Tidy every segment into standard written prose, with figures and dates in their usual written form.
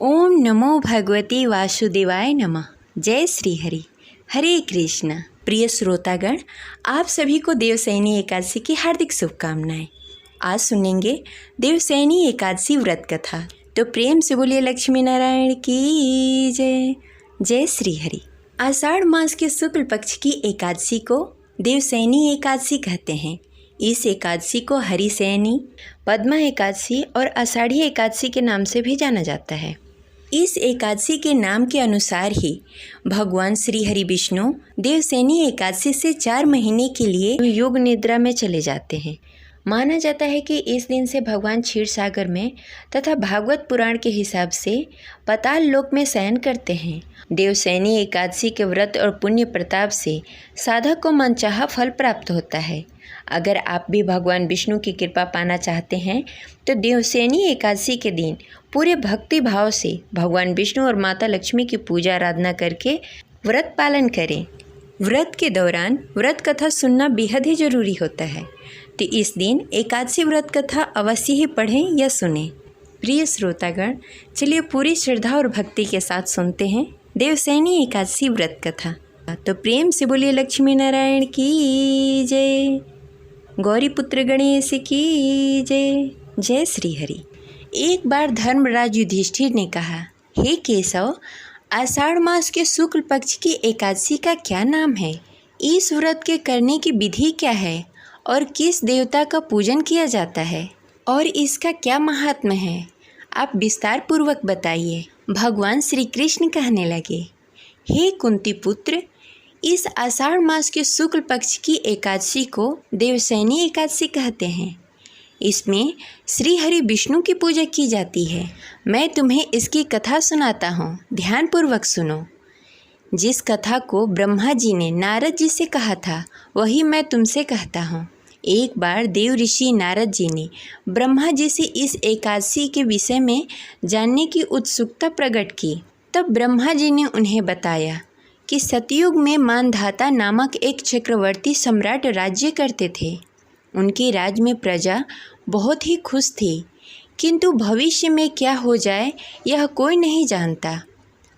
ओम नमो भगवते वासुदेवाय नमः। जय श्री हरि। हरे कृष्ण। प्रिय श्रोतागण, आप सभी को देवसैनी एकादशी की हार्दिक शुभकामनाएं। आज सुनेंगे देवसैनी एकादशी व्रत कथा। तो प्रेम से बोलिए लक्ष्मी नारायण की जय। जय श्री हरि। आषाढ़ मास के शुक्ल पक्ष की एकादशी को देवसैनी एकादशी कहते हैं। इस एकादशी को हरिसैनी, पद्मा एकादशी और आषाढ़ी एकादशी के नाम से भी जाना जाता है। इस एकादशी के नाम के अनुसार ही भगवान श्री हरि विष्णु देवसैनी एकादशी से 4 महीने के लिए योग निद्रा में चले जाते हैं। माना जाता है कि इस दिन से भगवान क्षीर सागर में तथा भागवत पुराण के हिसाब से पाताल लोक में शयन करते हैं। देवसैनी एकादशी के व्रत और पुण्य प्रताप से साधक को मनचाहा फल प्राप्त होता है। अगर आप भी भगवान विष्णु की कृपा पाना चाहते हैं तो देवसैनी एकादशी के दिन पूरे भक्ति भाव से भगवान विष्णु और माता लक्ष्मी की पूजा आराधना करके व्रत पालन करें। व्रत के दौरान व्रत कथा सुनना बेहद ही जरूरी होता है, तो इस दिन एकादशी व्रत कथा अवश्य ही पढ़ें या सुनें। प्रिय श्रोतागण, चलिए पूरी श्रद्धा और भक्ति के साथ सुनते हैं देवसैनी एकादशी व्रत कथा। तो प्रेम से बोलिए लक्ष्मी नारायण की जय। गौरी पुत्र गणेश की जय। जय श्री हरि। एक बार धर्मराज युधिष्ठिर ने कहा, हे केशव, आषाढ़ मास के शुक्ल पक्ष की एकादशी का क्या नाम है? इस व्रत के करने की विधि क्या है और किस देवता का पूजन किया जाता है और इसका क्या महात्म्य है? आप विस्तार पूर्वक बताइए। भगवान श्री कृष्ण कहने लगे, हे कुंती पुत्र, इस आषाढ़ मास के शुक्ल पक्ष की एकादशी को देवसैनी एकादशी कहते हैं। इसमें श्री हरि विष्णु की पूजा की जाती है। मैं तुम्हें इसकी कथा सुनाता हूँ, ध्यानपूर्वक सुनो। जिस कथा को ब्रह्मा जी ने नारद जी से कहा था वही मैं तुमसे कहता हूँ। एक बार देव ऋषि नारद जी ने ब्रह्मा जी से इस एकादशी के विषय में जानने की उत्सुकता प्रकट की। तब ब्रह्मा जी ने उन्हें बताया कि सतयुग में मानधाता नामक एक चक्रवर्ती सम्राट राज्य करते थे। उनके राज्य में प्रजा बहुत ही खुश थी, किंतु भविष्य में क्या हो जाए यह कोई नहीं जानता।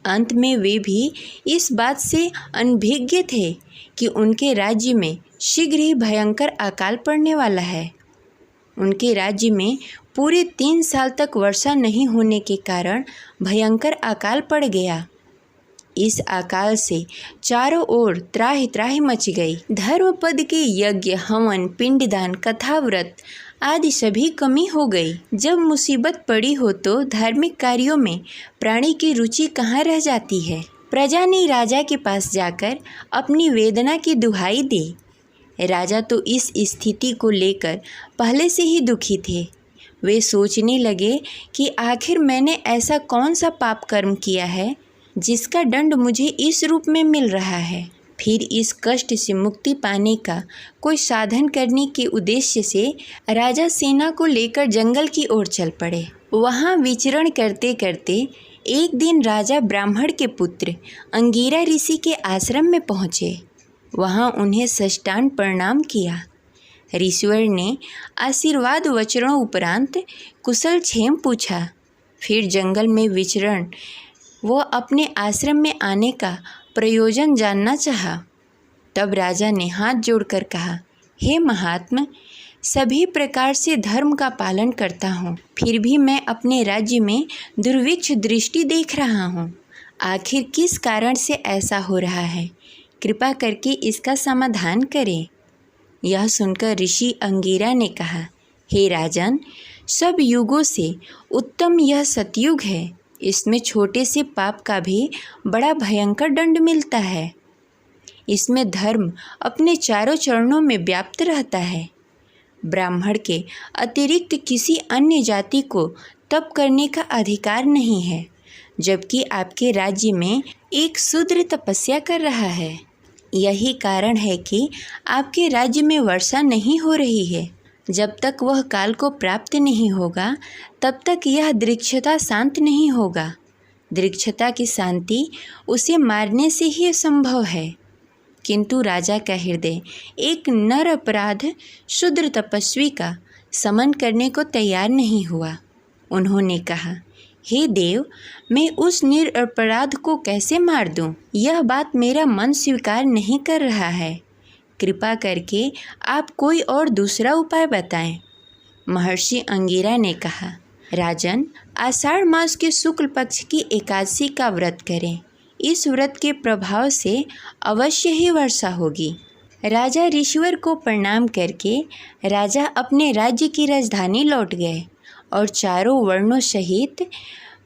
अंत में वे भी इस बात से अनभिज्ञ थे कि उनके राज्य में शीघ्र ही भयंकर अकाल पड़ने वाला है। उनके राज्य में पूरे 3 साल तक वर्षा नहीं होने के कारण भयंकर अकाल पड़ गया। इस अकाल से चारों ओर त्राहि त्राहि मच गई। धर्मपद के यज्ञ, हवन, पिंडदान, कथा, व्रत आदि सभी कमी हो गई। जब मुसीबत पड़ी हो तो धार्मिक कार्यों में प्राणी की रुचि कहाँ रह जाती है। प्रजा ने राजा के पास जाकर अपनी वेदना की दुहाई दी। राजा तो इस स्थिति को लेकर पहले से ही दुखी थे। वे सोचने लगे कि आखिर मैंने ऐसा कौन सा पाप कर्म किया है जिसका दंड मुझे इस रूप में मिल रहा है। फिर इस कष्ट से मुक्ति पाने का कोई साधन करने के उद्देश्य से राजा सेना को लेकर जंगल की ओर चल पड़े। वहाँ विचरण करते करते एक दिन राजा ब्राह्मण के पुत्र अंगिरा ऋषि के आश्रम में पहुँचे। वहाँ उन्हें साष्टांग प्रणाम किया। ऋषिवर ने आशीर्वाद वचनों उपरांत कुशल क्षेम पूछा। फिर जंगल में विचरण वो अपने आश्रम में आने का प्रयोजन जानना चाहा। तब राजा ने हाथ जोड़कर कहा, हे महात्मा, सभी प्रकार से धर्म का पालन करता हूँ, फिर भी मैं अपने राज्य में दुर्भिक्ष दृष्टि देख रहा हूँ। आखिर किस कारण से ऐसा हो रहा है? कृपा करके इसका समाधान करें। यह सुनकर ऋषि अंगिरा ने कहा, हे राजन, सब युगों से उत्तम यह सतयुग है। इसमें छोटे से पाप का भी बड़ा भयंकर दंड मिलता है। इसमें धर्म अपने चारों चरणों में व्याप्त रहता है। ब्राह्मण के अतिरिक्त किसी अन्य जाति को तप करने का अधिकार नहीं है, जबकि आपके राज्य में एक शूद्र तपस्या कर रहा है। यही कारण है कि आपके राज्य में वर्षा नहीं हो रही है। जब तक वह काल को प्राप्त नहीं होगा तब तक यह दृक्षता शांत नहीं होगा। दृक्षता की शांति उसे मारने से ही संभव है। किंतु राजा का हृदय एक नर अपराध शूद्र तपस्वी का समन करने को तैयार नहीं हुआ। उन्होंने कहा, हे देव, मैं उस निरपराध को कैसे मार दूं? यह बात मेरा मन स्वीकार नहीं कर रहा है। कृपा करके आप कोई और दूसरा उपाय बताएं। महर्षि अंगिरा ने कहा, राजन, आषाढ़ मास के शुक्ल पक्ष की एकादशी का व्रत करें। इस व्रत के प्रभाव से अवश्य ही वर्षा होगी। राजा ऋषिवर को प्रणाम करके राजा अपने राज्य की राजधानी लौट गए और चारों वर्णों सहित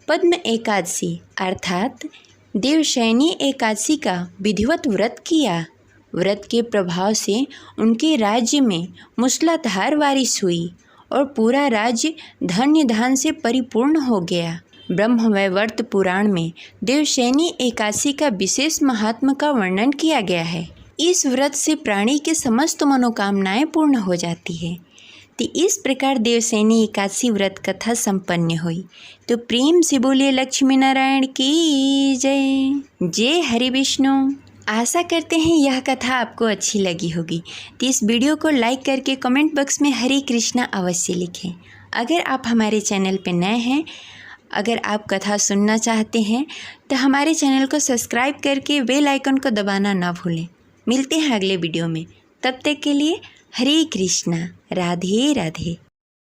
पद्म एकादशी अर्थात देवशयनी एकादशी का विधिवत व्रत किया। व्रत के प्रभाव से उनके राज्य में मूसलाधार बारिश हुई और पूरा राज्य धन्य धान से परिपूर्ण हो गया। ब्रह्मवैवर्त पुराण में देवशयनी एकादशी का विशेष महात्म्य का वर्णन किया गया है। इस व्रत से प्राणी के समस्त मनोकामनाएं पूर्ण हो जाती है। तो इस प्रकार देवशयनी एकादशी व्रत कथा संपन्न हुई। तो प्रेम से बोलिए लक्ष्मी नारायण की जय। जय हरि विष्णु। आशा करते हैं यह कथा आपको अच्छी लगी होगी। तो इस वीडियो को लाइक करके कमेंट बॉक्स में हरे कृष्णा अवश्य लिखें। अगर आप हमारे चैनल पर नए हैं, अगर आप कथा सुनना चाहते हैं तो हमारे चैनल को सब्सक्राइब करके बेल आइकन को दबाना ना भूलें। मिलते हैं अगले वीडियो में। तब तक के लिए हरे कृष्णा। राधे राधे।